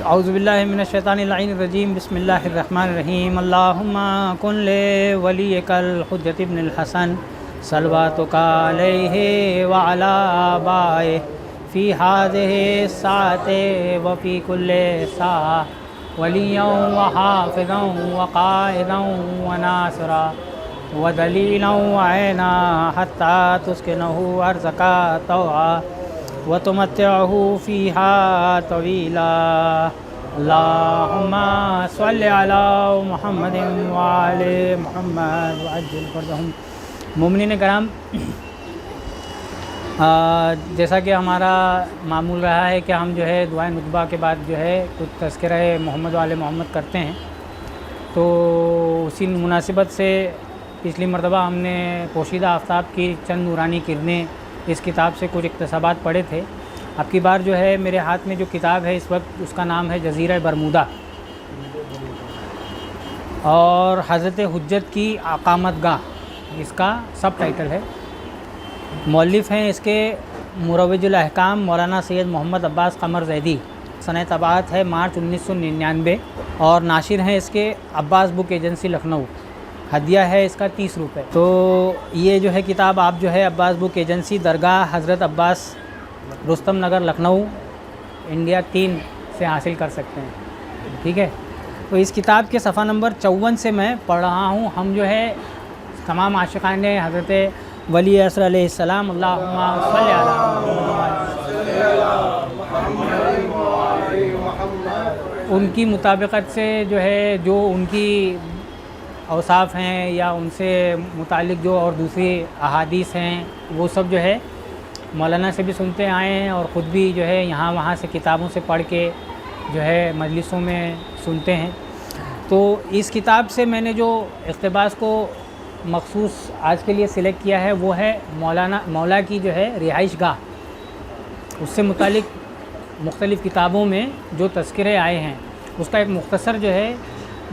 اعوذ باللہ من الشیطان اللعین الرجیم بسم اللہ الرحمن الرحیم اللہم کن لولیک الحجۃ ابن الحسن صلواتک علیہ وعلی آبائہ فی ہذہ الساعۃ وفی کل ساعہ ولییا وحافظا وقائدا وناصرا ودلیلا وعینا حتی تسکنہ ارضک طوعا وتمتعہ فیہا طویلا اللہم صل علی محمد وعلی محمد وعجل فرجہم۔ مومنین کرام، جیسا کہ ہمارا معمول رہا ہے کہ ہم جو ہے دعائے ندبہ کے بعد جو ہے کچھ تذکرہ محمد وعلی محمد کرتے ہیں، تو اسی مناسبت سے پچھلی مرتبہ ہم نے پوشیدہ آفتاب کی چند نورانی کرنیں اس کتاب سے کچھ اقتباسات پڑھے تھے۔ اب کی بار جو ہے میرے ہاتھ میں جو کتاب ہے اس وقت، اس کا نام ہے جزیرہ برمودا، اور حضرت حجت کی اقامت گاہ اس کا سب ٹائٹل ہے۔ مؤلف ہیں اس کے مروج الاحکام مولانا سید محمد عباس قمر زیدی، سنہ طباعت ہے مارچ 1999، اور ناشر ہیں اس کے عباس بک ایجنسی لکھنؤ۔ ہدیہ ہے اس کا 30 روپے۔ تو یہ جو ہے کتاب آپ جو ہے عباس بک ایجنسی، درگاہ حضرت عباس، رستم نگر، لکھنؤ، انڈیا 3 سے حاصل کر سکتے ہیں، ٹھیک ہے۔ تو اس کتاب کے صفحہ نمبر 54 سے میں پڑھ رہا ہوں۔ ہم جو ہے تمام عاشقان حضرت ولی عصر علیہ السلام، اللہم صلی علی ان کی مطابقت سے جو ہے، جو ان کی اوصاف ہیں یا ان سے متعلق جو اور دوسری احادیث ہیں، وہ سب جو ہے مولانا سے بھی سنتے آئے ہیں، اور خود بھی جو ہے یہاں وہاں سے کتابوں سے پڑھ کے جو ہے مجلسوں میں سنتے ہیں۔ تو اس کتاب سے میں نے جو اقتباس کو مخصوص آج کے لیے سلیکٹ کیا ہے وہ ہے مولا کی جو ہے رہائش گاہ، اس سے متعلق مختلف کتابوں میں جو تذکرے آئے ہیں اس کا ایک مختصر جو ہے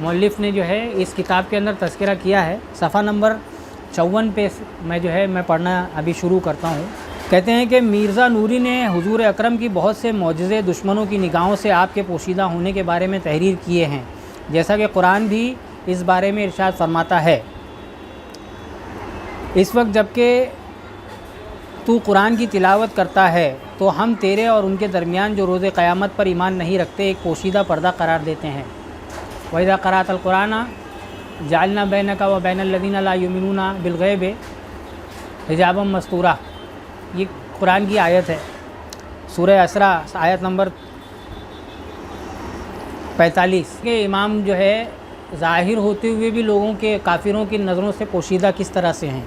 مؤلف نے جو ہے اس کتاب کے اندر تذکرہ کیا ہے۔ صفحہ نمبر 54 پہ میں پڑھنا ابھی شروع کرتا ہوں۔ کہتے ہیں کہ مرزا نوری نے حضور اکرم کی بہت سے معجزے دشمنوں کی نگاہوں سے آپ کے پوشیدہ ہونے کے بارے میں تحریر کیے ہیں، جیسا کہ قرآن بھی اس بارے میں ارشاد فرماتا ہے، اس وقت جب کہ تو قرآن کی تلاوت کرتا ہے تو ہم تیرے اور ان کے درمیان جو روز قیامت پر ایمان نہیں رکھتے ایک پوشیدہ پردہ قرار دیتے ہیں۔ وَإِذَا قَرَأْتَ الْقُرْآنَ جَعَلْنَا بَيْنَكَ وَبَيْنَ الَّذِينَ لَا يُؤْمِنُونَ بِالْغَيْبِ حِجَابًا مَسْتُورًا، یہ قرآن کی آیت ہے، سورہ اسرا آیت نمبر 45 کہ امام جو ہے ظاہر ہوتے ہوئے بھی لوگوں کے کافروں کی نظروں سے پوشیدہ کس طرح سے ہیں،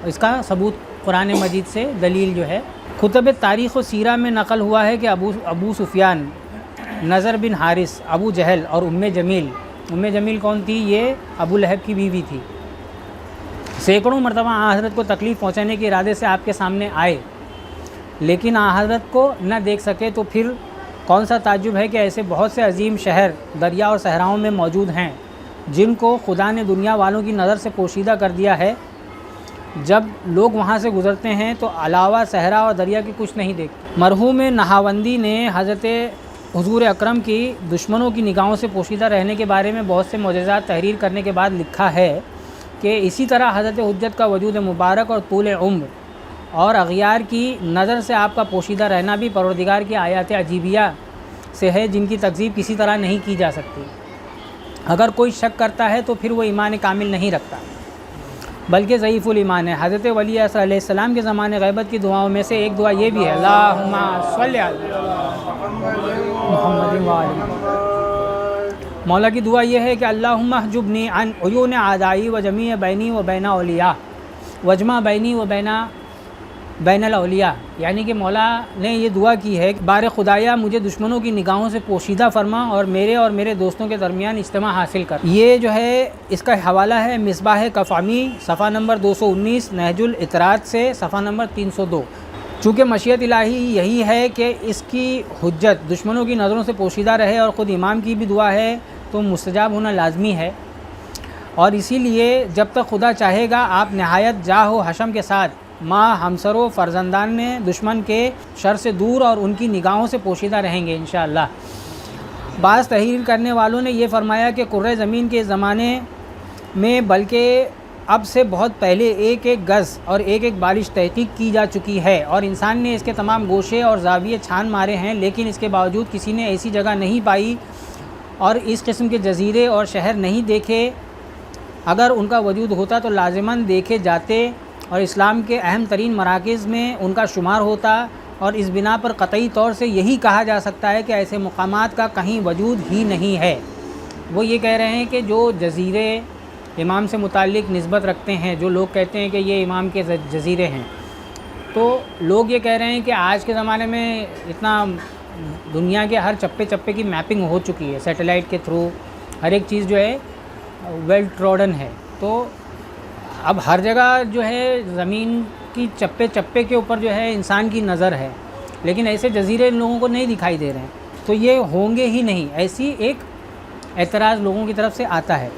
اس کا ثبوت قرآن مجید سے دلیل جو ہے۔ کتب تاریخ و سیرہ میں نقل ہوا ہے کہ ابو سفیان، نضر بن حارث، ابو جہل اور ام جمیل کون تھی؟ یہ ابو لہب کی بیوی تھی، سینکڑوں مرتبہ آن حضرت کو تکلیف پہنچانے کے ارادے سے آپ کے سامنے آئے، لیکن آن حضرت کو نہ دیکھ سکے۔ تو پھر کون سا تعجب ہے کہ ایسے بہت سے عظیم شہر دریا اور صحراؤں میں موجود ہیں جن کو خدا نے دنیا والوں کی نظر سے پوشیدہ کر دیا ہے، جب لوگ وہاں سے گزرتے ہیں تو علاوہ صحرا اور دریا کی کچھ نہیں دیکھتے۔ مرحوم نہاوندی نے حضرت حضور اکرم کی دشمنوں کی نگاہوں سے پوشیدہ رہنے کے بارے میں بہت سے معجزات تحریر کرنے کے بعد لکھا ہے کہ اسی طرح حضرت حجت کا وجود مبارک اور طول عمر اور اغیار کی نظر سے آپ کا پوشیدہ رہنا بھی پروردگار کی آیات عجیبیہ سے ہے، جن کی تکذیب کسی طرح نہیں کی جا سکتی۔ اگر کوئی شک کرتا ہے تو پھر وہ ایمان کامل نہیں رکھتا بلکہ ضعیف الایمان ہے۔ حضرت ولی عصر علیہ السلام کے زمانے غیبت کی دعاؤں میں سے ایک دعا یہ بھی ہے، اللہم صلی علی محمد وعلی۔ مولا کی دعا یہ ہے کہ اللہم احجبنی عن عیون اعدائی و جمیع بینی و بین اولیاء وجمع بینی و بین الاولیاء، یعنی کہ مولا نے یہ دعا کی ہے کہ بار خدایا مجھے دشمنوں کی نگاہوں سے پوشیدہ فرما اور میرے دوستوں کے درمیان اجتماع حاصل کر۔ یہ جو ہے اس کا حوالہ ہے مصباح کفامی، صفحہ نمبر 219، نہج الاطراد سے صفحہ نمبر 302۔ چونکہ مشیت الہی یہی ہے کہ اس کی حجت دشمنوں کی نظروں سے پوشیدہ رہے، اور خود امام کی بھی دعا ہے تو مستجاب ہونا لازمی ہے، اور اسی لیے جب تک خدا چاہے گا آپ نہایت جاہ و حشم کے ساتھ ماں، ہمسر و فرزندان میں دشمن کے شر سے دور اور ان کی نگاہوں سے پوشیدہ رہیں گے انشاءاللہ۔ بعض تحریر کرنے والوں نے یہ فرمایا کہ کرۂ زمین کے زمانے میں بلکہ اب سے بہت پہلے ایک ایک گز اور ایک ایک بالش تحقیق کی جا چکی ہے اور انسان نے اس کے تمام گوشے اور زاویے چھان مارے ہیں، لیکن اس کے باوجود کسی نے ایسی جگہ نہیں پائی اور اس قسم کے جزیرے اور شہر نہیں دیکھے۔ اگر ان کا وجود ہوتا تو لازماً دیکھے جاتے اور اسلام کے اہم ترین مراکز میں ان کا شمار ہوتا، اور اس بنا پر قطعی طور سے یہی کہا جا سکتا ہے کہ ایسے مقامات کا کہیں وجود ہی نہیں ہے۔ وہ یہ کہہ رہے ہیں کہ جو جزیرے امام سے متعلق نسبت رکھتے ہیں، جو لوگ کہتے ہیں کہ یہ امام کے جزیرے ہیں، تو لوگ یہ کہہ رہے ہیں کہ آج کے زمانے میں اتنا دنیا کے ہر چپے چپے کی میپنگ ہو چکی ہے سیٹلائٹ کے تھرو، ہر ایک چیز جو ہے ویل ٹروڈن ہے، تو اب ہر جگہ جو ہے زمین کی چپے چپے کے اوپر جو ہے انسان کی نظر ہے، لیکن ایسے جزیرے ان لوگوں کو نہیں دکھائی دے رہے ہیں، تو یہ ہوں گے ہی نہیں، ایسی ایک اعتراض لوگوں کی طرف سے آتا ہے۔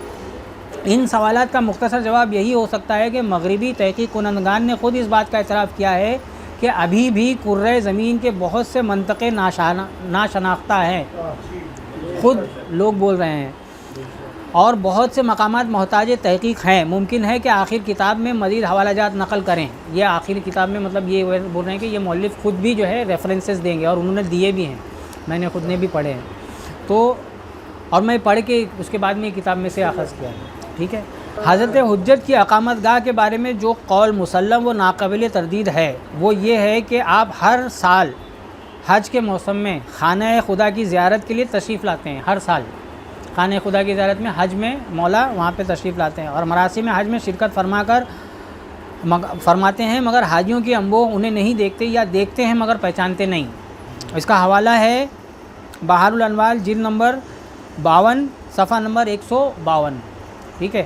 ان سوالات کا مختصر جواب یہی ہو سکتا ہے کہ مغربی تحقیق کنندگان نے خود اس بات کا اعتراف کیا ہے کہ ابھی بھی کرۂ زمین کے بہت سے منطقے ناشناختہ ہیں، خود لوگ بول رہے ہیں، اور بہت سے مقامات محتاج تحقیق ہیں۔ ممکن ہے کہ آخر کتاب میں مزید حوالہ جات نقل کریں۔ یہ آخر کتاب میں مطلب یہ بول رہے ہیں کہ یہ مؤلف خود بھی جو ہے ریفرنسز دیں گے، اور انہوں نے دیے بھی ہیں، میں نے خود نے بھی پڑھے ہیں، تو اور میں پڑھ کے اس کے بعد میں کتاب میں سے اخذ کیا ہے، ٹھیک ہے۔ حضرت حجت کی اقامت گاہ کے بارے میں جو قول مسلم و ناقابل تردید ہے وہ یہ ہے کہ آپ ہر سال حج کے موسم میں خانہ خدا کی زیارت کے لیے تشریف لاتے ہیں، ہر سال خانہ خدا کی زیارت میں، حج میں مولا وہاں پہ تشریف لاتے ہیں اور مراسم حج میں شرکت فرماتے ہیں، مگر حاجیوں کی انبوہ انہیں نہیں دیکھتے یا دیکھتے ہیں مگر پہچانتے نہیں۔ اس کا حوالہ ہے بحار الانوار جلد نمبر 52 صفحہ نمبر 152، ٹھیک ہے۔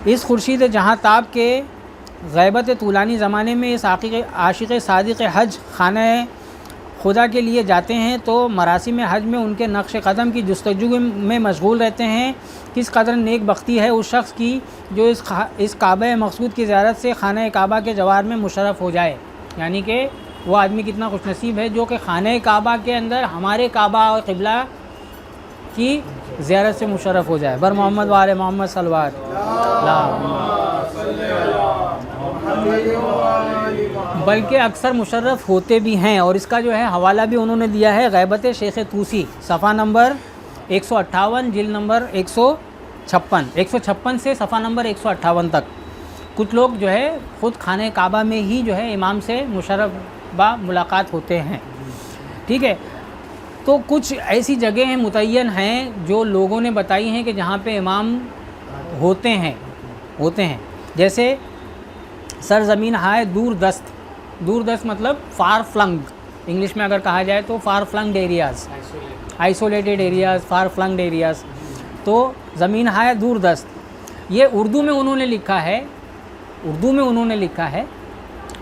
اس خورشید جہاں تاب کے غیبت طولانی زمانے میں اس عاشق صادق حج خانہ خدا کے لیے جاتے ہیں تو مراسم حج میں ان کے نقش قدم کی جستجو میں مشغول رہتے ہیں۔ کس قدر نیک بختی ہے اس شخص کی جو اس کعبہ مقصود کی زیارت سے خانہ کعبہ کے جوار میں مشرف ہو جائے، یعنی کہ وہ آدمی کتنا خوش نصیب ہے جو کہ خانہ کعبہ کے اندر ہمارے کعبہ اور قبلہ کی زیارت سے مشرف ہو جائے۔ بر محمد و آل محمد صلوات۔ بلکہ اکثر مشرف ہوتے بھی ہیں، اور اس کا جو ہے حوالہ بھی انہوں نے دیا ہے غیبت شیخ طوسی صفحہ نمبر 158 جلد نمبر 156 سے صفحہ نمبر 158 تک۔ کچھ لوگ جو ہے خود خانہ کعبہ میں ہی جو ہے امام سے مشرف با ملاقات ہوتے ہیں، ٹھیک ہے۔ تو کچھ ایسی جگہیں متعین ہیں جو لوگوں نے بتائی ہیں کہ جہاں پہ امام ہوتے ہیں، جیسے سرزمین ہائے دور دست مطلب فار فلنگ، انگلش میں اگر کہا جائے تو far flunged areas, isolated areas, far flunged areas, تو زمین ہائے دور دست، یہ اردو میں انہوں نے لکھا ہے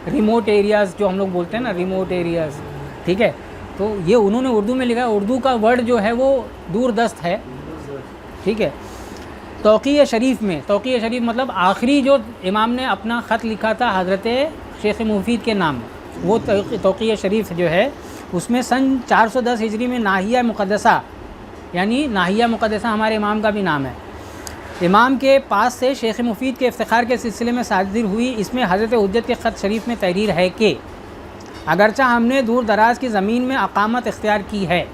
ریموٹ ایریاز، جو ہم لوگ بولتے ہیں نا ریموٹ ایریاز، ٹھیک ہے، تو یہ انہوں نے اردو میں لکھا ہے، اردو کا ورڈ جو ہے وہ دور دست ہے، ٹھیک ہے۔ توقیہ شریف مطلب آخری جو امام نے اپنا خط لکھا تھا حضرت شیخ مفید کے نام، وہ توقیہ شریف جو ہے اس میں سن 410 ہجری میں ناحیہ مقدسہ، یعنی ناحیہ مقدسہ ہمارے امام کا بھی نام ہے، امام کے پاس سے شیخ مفید کے افتخار کے سلسلے میں صادر ہوئی۔ اس میں حضرت حجت کے خط شریف میں تحریر ہے کہ اگرچہ ہم نے دور دراز کی زمین میں اقامت اختیار کی ہے،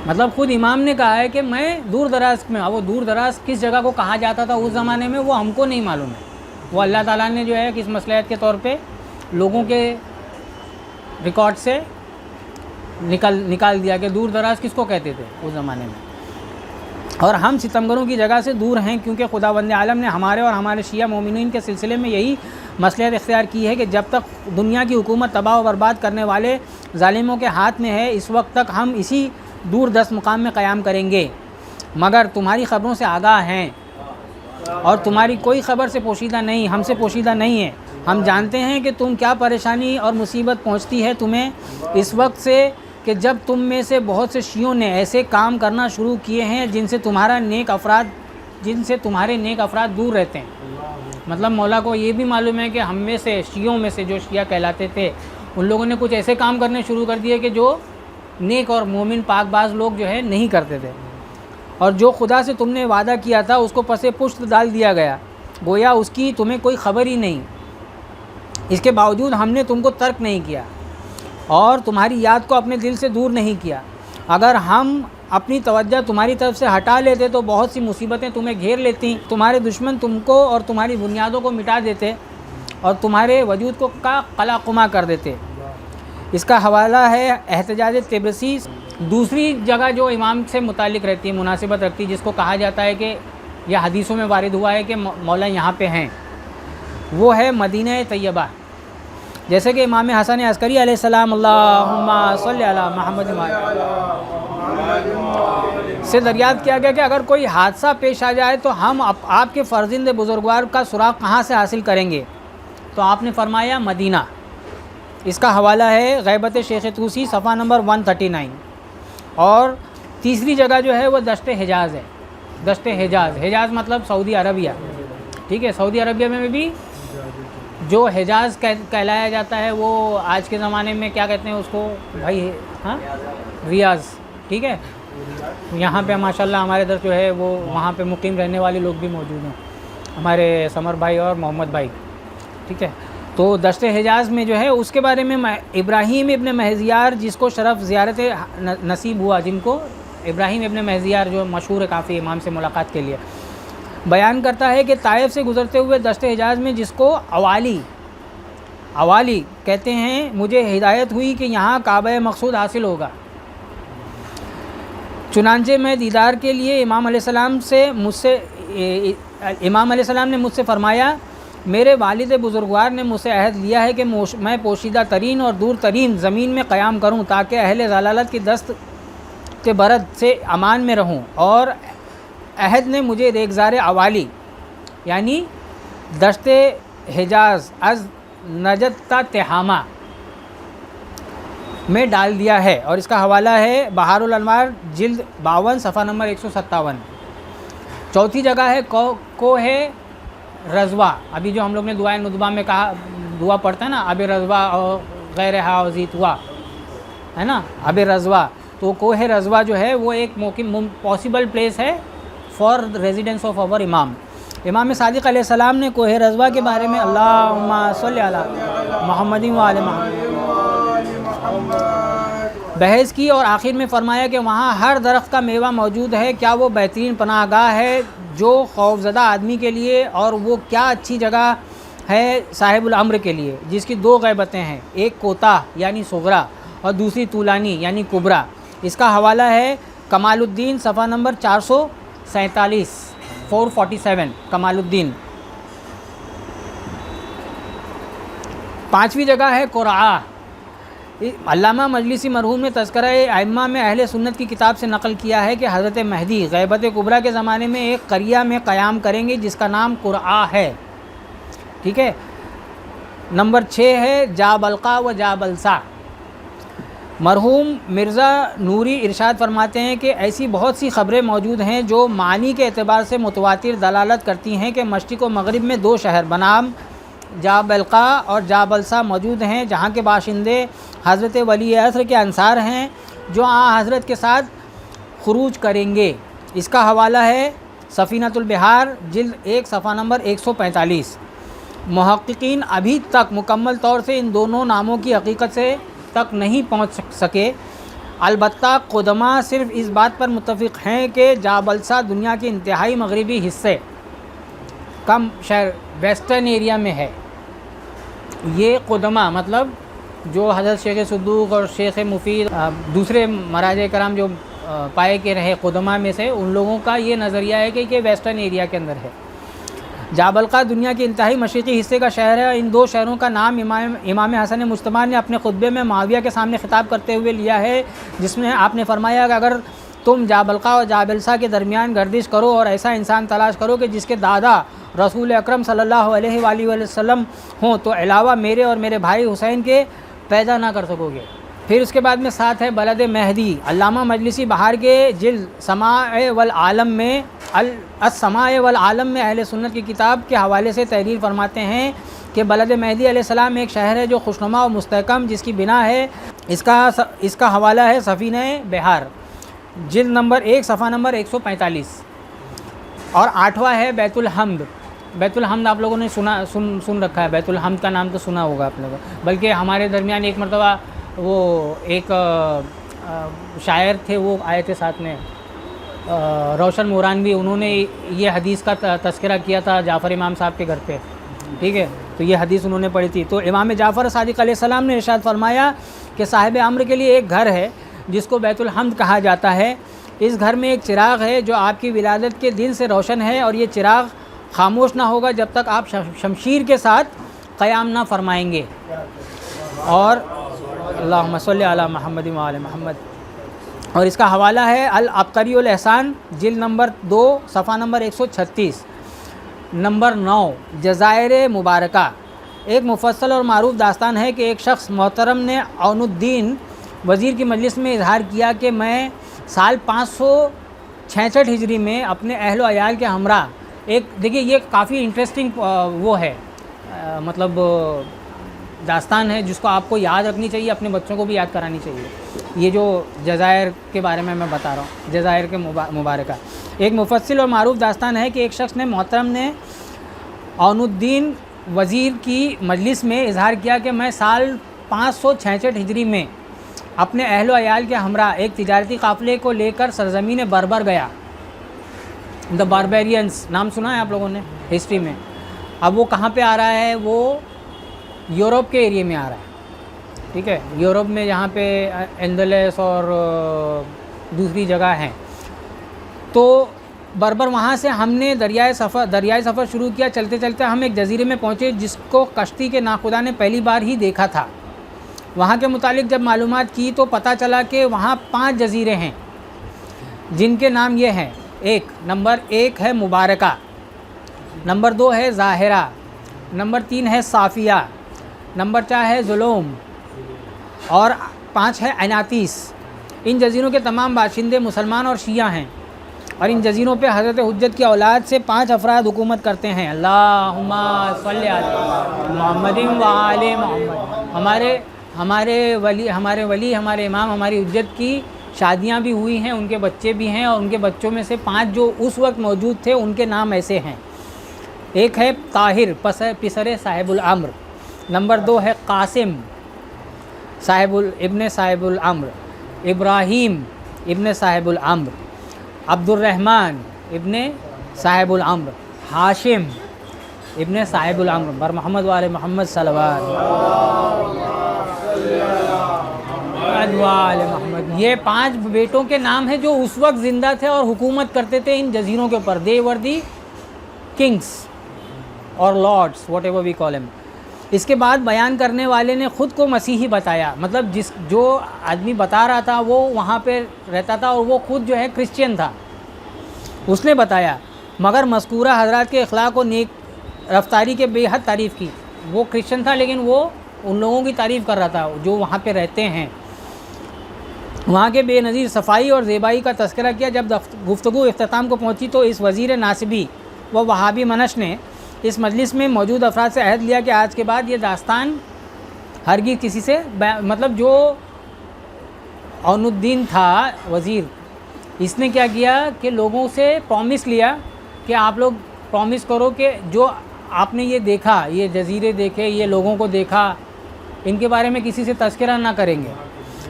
مطلب خود امام نے کہا ہے کہ میں دور دراز میں، وہ دور دراز کس جگہ کو کہا جاتا تھا اس زمانے میں وہ ہم کو نہیں معلوم ہے، وہ اللہ تعالیٰ نے جو ہے کس مصلحت کے طور پہ لوگوں کے ریکارڈ سے نکال دیا کہ دور دراز کس کو کہتے تھے اس زمانے میں، اور ہم ستمگروں کی جگہ سے دور ہیں کیونکہ خداوند عالم نے ہمارے اور ہمارے شیعہ مومنین کے سلسلے میں یہی مصلحت اختیار کی ہے کہ جب تک دنیا کی حکومت تباہ و برباد کرنے والے ظالموں کے ہاتھ میں ہے اس وقت تک ہم اسی دور دست مقام میں قیام کریں گے، مگر تمہاری خبروں سے آگاہ ہیں اور تمہاری کوئی خبر سے پوشیدہ نہیں، ہم سے پوشیدہ نہیں ہے۔ ہم جانتے ہیں کہ تم کیا پریشانی اور مصیبت پہنچتی ہے تمہیں اس وقت سے کہ جب تم میں سے بہت سے شیعوں نے ایسے کام کرنا شروع کیے ہیں جن سے تمہارے نیک افراد دور رہتے ہیں۔ مطلب مولا کو یہ بھی معلوم ہے کہ ہم میں سے شیعوں میں سے جو شیعہ کہلاتے تھے ان لوگوں نے کچھ ایسے کام کرنے شروع کر دیے کہ جو نیک اور مومن پاک باز لوگ جو ہے نہیں کرتے تھے، اور جو خدا سے تم نے وعدہ کیا تھا اس کو پس پشت ڈال دیا گیا، گویا اس کی تمہیں کوئی خبر ہی نہیں۔ اس کے باوجود ہم نے تم کو ترک نہیں کیا اور تمہاری یاد کو اپنے دل سے دور نہیں کیا۔ اگر ہم اپنی توجہ تمہاری طرف سے ہٹا لیتے تو بہت سی مصیبتیں تمہیں گھیر لیتیں، تمہارے دشمن تم کو اور تمہاری بنیادوں کو مٹا دیتے اور تمہارے وجود کو قلع قمع کر دیتے۔ اس کا حوالہ ہے احتجاج طبرسی۔ دوسری جگہ جو امام سے متعلق رہتی ہے، مناسبت رکھتی ہے، جس کو کہا جاتا ہے کہ یہ حدیثوں میں وارد ہوا ہے کہ مولا یہاں پہ ہیں، وہ ہے مدینہ طیبہ۔ جیسے کہ امام حسن عسکری علیہ السلام اللہم صلی علی محمد سے دریافت کیا گیا کہ اگر کوئی حادثہ پیش آ جائے تو ہم آپ کے فرزند بزرگوار کا سراغ کہاں سے حاصل کریں گے؟ تو آپ نے فرمایا مدینہ۔ اس کا حوالہ ہے غیبت شیخ طوسی صفحہ نمبر 139۔ اور تیسری جگہ جو ہے وہ دشت حجاز ہے۔ دشت حجاز، حجاز مطلب سعودی عربیہ، ٹھیک ہے۔ سعودی عربیہ میں بھی جو حجاز کہلایا جاتا ہے وہ آج کے زمانے میں کیا کہتے ہیں اس کو بھائی؟ ہاں، ریاض، ٹھیک ہے۔ یہاں پہ ماشاءاللہ ہمارے ادھر جو ہے وہ وہاں پہ مقیم رہنے والے لوگ بھی موجود ہیں، ہمارے سمر بھائی اور محمد بھائی، ٹھیک ہے۔ تو دشت حجاز میں جو ہے اس کے بارے میں ابراہیم ابن مہزیار، جس کو شرف زیارت نصیب ہوا، جن کو ابراہیم ابن مہزیار جو مشہور ہے کافی امام سے ملاقات کے لیے، بیان کرتا ہے کہ طائف سے گزرتے ہوئے دشت حجاز میں، جس کو عوالی کہتے ہیں، مجھے ہدایت ہوئی کہ یہاں کعبہ مقصود حاصل ہوگا۔ چنانچہ میں دیدار کے لیے امام علیہ السلام نے مجھ سے فرمایا، میرے والد بزرگوار نے مجھ سے عہد لیا ہے کہ میں پوشیدہ ترین اور دور ترین زمین میں قیام کروں تاکہ اہل ضلالت کی دست کے برد سے امان میں رہوں، اور عہد نے مجھے ریگزار عوالی یعنی دشت حجاز از نجد تا تہامہ میں ڈال دیا ہے۔ اور اس کا حوالہ ہے بہار الانوار جلد 52 صفحہ نمبر 157۔ چوتھی جگہ ہے کوہ رضوہ۔ ابھی جو ہم لوگ نے دعائے ندبہ میں کہا، دعا پڑھتا ہے نا، اب رضوہ اور غیر حاضیتوا، ہے نا، اب رضوہ، تو کوہ رضوہ جو ہے وہ ایک پاسبل پلیس ہے فار ریزیڈنس آف اور امام صادق علیہ السلام نے کوہ رضوہ کے بارے میں اللہم صلی علی محمد و آل محمد بحث کی، اور آخر میں فرمایا کہ وہاں ہر درخت کا میوہ موجود ہے، کیا وہ بہترین پناہ گاہ ہے جو خوفزدہ آدمی کے لیے، اور وہ کیا اچھی جگہ ہے صاحب الامر کے لیے، جس کی دو غیبتیں ہیں، ایک کوتاہ یعنی صغرا اور دوسری طولانی یعنی کبرا۔ اس کا حوالہ ہے کمال الدین صفحہ نمبر 447 کمال الدین۔ پانچویں جگہ ہے قرعہ۔ علامہ مجلسی مرحوم نے تذکرہ ائمہ میں اہل سنت کی کتاب سے نقل کیا ہے کہ حضرت مہدی غیبت کبریٰ کے زمانے میں ایک قریہ میں قیام کریں گے جس کا نام قرعہ ہے، ٹھیک ہے۔ نمبر 6 ہے جابلقا و جابلسا۔ مرحوم مرزا نوری ارشاد فرماتے ہیں کہ ایسی بہت سی خبریں موجود ہیں جو معنی کے اعتبار سے متواتر دلالت کرتی ہیں کہ مشرق و مغرب میں دو شہر بنام جابلقا اور جابلسا موجود ہیں، جہاں کے باشندے حضرت ولی عصر کے انصار ہیں جو حضرت کے ساتھ خروج کریں گے۔ اس کا حوالہ ہے سفینۃ البحار جلد 1 صفحہ نمبر 145۔ محققین ابھی تک مکمل طور سے ان دونوں ناموں کی حقیقت سے تک نہیں پہنچ سکے، البتہ قدماء صرف اس بات پر متفق ہیں کہ جابلسا دنیا کے انتہائی مغربی حصے کم شہر ویسٹرن ایریا میں ہے۔ یہ قدماء مطلب جو حضرت شیخ صدوق اور شیخ مفید دوسرے مراجع کرام جو پائے کے رہے قدماء میں سے، ان لوگوں کا یہ نظریہ ہے کہ ویسٹرن ایریا کے اندر ہے۔ جابلقا دنیا کے انتہائی مشرقی حصے کا شہر ہے۔ ان دو شہروں کا نام امام حسن مجتبی نے اپنے خطبے میں معاویہ کے سامنے خطاب کرتے ہوئے لیا ہے، جس میں آپ نے فرمایا کہ اگر تم جابلقا اور جابلسا کے درمیان گردش کرو اور ایسا انسان تلاش کرو کہ جس کے دادا رسول اکرم صلی اللہ علیہ وآلہ وسلم ہوں تو علاوہ میرے اور میرے بھائی حسین کے پیدا نہ کر سکو گے۔ پھر اس کے بعد میں ساتھ ہے بلد مہدی۔ علامہ مجلسی بہار کے جلد سماع والعالم میں السماع والعالم میں اہل سنت کی کتاب کے حوالے سے تحریر فرماتے ہیں کہ بلد مہدی علیہ السلام ایک شہر ہے جو خوشنما و مستحکم، جس کی بنا ہے اس کا حوالہ ہے سفینہ بہار، جلد نمبر 1 صفحہ نمبر 145، اور 8واں ہے بیت الحمد۔ بیت الحمد آپ لوگوں نے سن رکھا ہے، بیت الحمد کا نام تو سنا ہوگا آپ لوگوں، بلکہ ہمارے درمیان ایک مرتبہ وہ ایک شاعر تھے، وہ آئے تھے ساتھ میں، روشن مورانوی، انہوں نے یہ حدیث کا تذکرہ کیا تھا جعفر امام صاحب کے گھر پہ، ٹھیک ہے، تو یہ حدیث انہوں نے پڑھی تھی۔ تو امام جعفر صادق علیہ السلام نے ارشاد فرمایا کہ صاحب امر کے لیے ایک گھر ہے جس کو بیت الحمد کہا جاتا ہے، اس گھر میں ایک چراغ ہے جو آپ کی ولادت کے دن سے روشن ہے، اور یہ چراغ خاموش نہ ہوگا جب تک آپ شمشیر کے ساتھ قیام نہ فرمائیں گے۔ اور اللہم صلی علی محمد و آل محمد۔ اور اس کا حوالہ ہے العبقری الاحسان، جلد نمبر 2 صفحہ نمبر 136۔ نمبر 9، جزائر مبارکہ۔ ایک مفصل اور معروف داستان ہے کہ ایک شخص محترم نے عون الدین وزیر کی مجلس میں اظہار کیا کہ میں سال 566 ہجری میں اپنے اہل و عیال کے ہمراہ ایک، دیکھیے یہ کافی انٹرسٹنگ وہ ہے، مطلب داستان ہے جس کو آپ کو یاد رکھنی چاہیے، اپنے بچوں کو بھی یاد کرانی چاہیے۔ یہ جو جزائر کے بارے میں بتا رہا ہوں، جزائر کے مبارکہ، ایک مفصل اور معروف داستان ہے کہ ایک شخص نے محترم نے عون الدین وزیر کی مجلس میں اظہار کیا کہ میں سال 566 ہجری میں اپنے اہل و عیال کے ہمراہ ایک تجارتی قافلے کو لے کر سرزمین بربر گیا۔ دا باربیرینس نام سنا ہے آپ لوگوں نے ہسٹری میں۔ اب وہ کہاں پہ آ رہا ہے؟ وہ یورپ کے ایریے میں آ رہا ہے، ٹھیک ہے، یورپ میں جہاں پہ اندلس اور دوسری جگہ ہیں۔ تو بربر، وہاں سے ہم نے دریائے سفر شروع کیا، چلتے چلتے ہم ایک جزیرے میں پہنچے جس کو کشتی کے ناخدا نے پہلی بار ہی دیکھا تھا۔ وہاں کے متعلق جب معلومات کی تو پتہ چلا کہ وہاں 5 جزیرے ہیں جن کے نام یہ ہیں، نمبر 1 ہے مبارکہ، نمبر 2 ہے ظاہرہ، نمبر 3 ہے صافیہ، نمبر 4 ہے ظلوم، اور 5 ہے عناتیس۔ ان جزیروں کے تمام باشندے مسلمان اور شیعہ ہیں، اور ان جزیروں پہ حضرت حجت کی اولاد سے 5 افراد حکومت کرتے ہیں۔ اللہم صلی علی محمد و آل محمد۔ ہمارے ولی، ہمارے امام، ہماری حجت کی شادیاں بھی ہوئی ہیں، ان کے بچے بھی ہیں، اور ان کے بچوں میں سے 5 جو اس وقت موجود تھے ان کے نام ایسے ہیں۔ ایک ہے طاہر پسر صاحب الامر، نمبر 2 ہے قاسم ابن صاحب الامر، ابراہیم ابن صاحب الامر، عبد الرحمن ابن صاحب الامر، ہاشم ابن صاحب الامر، بر محمد وآل محمد صلوات وآل محمد۔ یہ 5 بیٹوں کے نام ہیں جو اس وقت زندہ تھے اور حکومت کرتے تھے ان جزیروں کے اوپر۔ دے ور دی کنگس اور لارڈس، واٹ ایور وی کال ہم۔ اس کے بعد بیان کرنے والے نے خود کو مسیحی بتایا، مطلب جو آدمی بتا رہا تھا وہ وہاں پہ رہتا تھا اور وہ خود جو ہے کرسچین تھا۔ اس نے بتایا مگر مذکورہ حضرات کے اخلاق و نیک رفتاری کے بے حد تعریف کی۔ وہ کرسچن تھا لیکن وہ ان لوگوں کی تعریف کر رہا تھا جو وہاں پہ رہتے ہیں۔ وہاں کے بے نظیر صفائی اور زیبائی کا تذکرہ کیا۔ جب گفتگو اختتام کو پہنچی تو اس وزیر ناصبی و وہابی منش نے اس مجلس میں موجود افراد سے عہد لیا کہ آج کے بعد یہ داستان ہرگز کسی سے مطلب جو عون الدین تھا وزیر، اس نے کیا کیا کہ لوگوں سے پرومس لیا کہ آپ لوگ پرومس کرو کہ جو آپ نے یہ دیکھا، یہ جزیرے دیکھے، یہ لوگوں کو دیکھا، ان کے بارے میں کسی سے تذکرہ نہ کریں گے،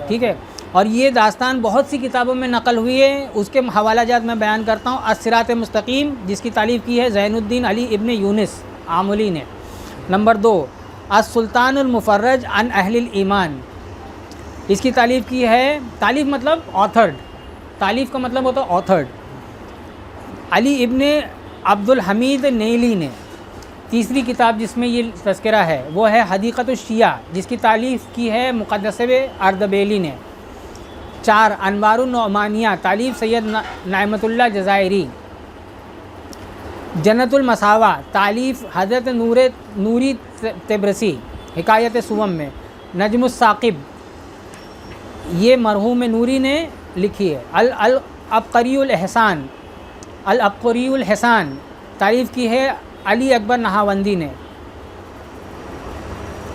ٹھیک ہے۔ اور یہ داستان بہت سی کتابوں میں نقل ہوئی ہے، اس کے حوالہ جات میں بیان کرتا ہوں۔ الصراط مستقیم، جس کی تالیف کی ہے زین الدین علی ابن یونس عاملی نے۔ نمبر 2، السلطان المفرج عن اہل الایمان، اس کی تالیف کی ہے، تالیف مطلب آتھرڈ، تالیف کا مطلب ہوتا ہے آتھرڈ، علی ابن عبد الحمید نیلی نے۔ تیسری کتاب جس میں یہ تذکرہ ہے وہ ہے حدیقۃ الشیعہ، جس کی تالیف کی ہے مقدس اردبیلی نے۔ 4، انوار النعمانیہ، تالیف سید نعمت اللہ جزائری۔ جنت المساوا، تالیف حضرت نوری تبرسی، حکایت سوم میں۔ نجم الثاقب، یہ مرحوم نوری نے لکھی ہے۔ العبقری الحسان، تالیف کی ہے علی اکبر نہاوندی نے۔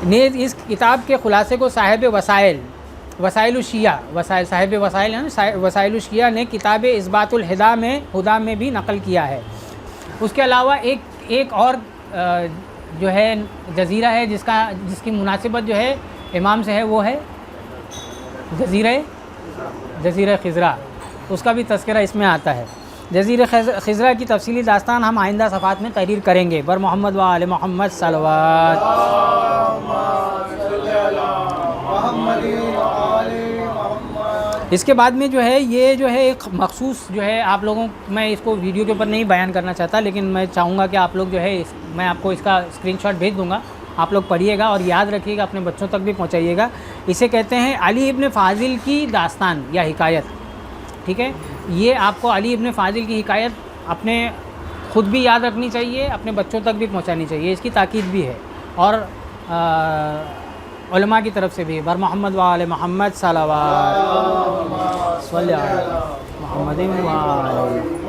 نیز اس کتاب کے خلاصے کو صاحب وسائل وسائل الشیعہ، وسائل صاحب وسائل ہیں، وسائل الشیعہ نے کتاب اثبات الہدا میں بھی نقل کیا ہے۔ اس کے علاوہ ایک اور جو ہے جزیرہ ہے جس کی مناسبت جو ہے امام سے ہے، وہ ہے جزیرہ خضرا، اس کا بھی تذکرہ اس میں آتا ہے۔ جزیرہ خضرا کی تفصیلی داستان ہم آئندہ صفحات میں تحریر کریں گے۔ بر محمد و آل محمد صلوات۔ اس کے بعد میں جو ہے یہ جو ہے ایک مخصوص جو ہے آپ لوگوں، میں اس کو ویڈیو کے اوپر نہیں بیان کرنا چاہتا، لیکن میں چاہوں گا کہ آپ لوگ جو ہے میں آپ کو اس کا اسکرین شاٹ بھیج دوں گا، آپ لوگ پڑھیے گا اور یاد رکھیے گا، اپنے بچوں تک بھی پہنچائیے گا۔ اسے کہتے ہیں علی ابن فاضل کی داستان یا حکایت، ٹھیک ہے؟ یہ آپ کو علی ابن فاضل کی حکایت اپنے خود بھی یاد رکھنی چاہیے، اپنے بچوں تک بھی پہنچانی چاہیے، اس کی تاکید بھی ہے، اور علماء کی طرف سے بھی۔ بر محمد و آل محمد صلوات، صلی علی محمد و آل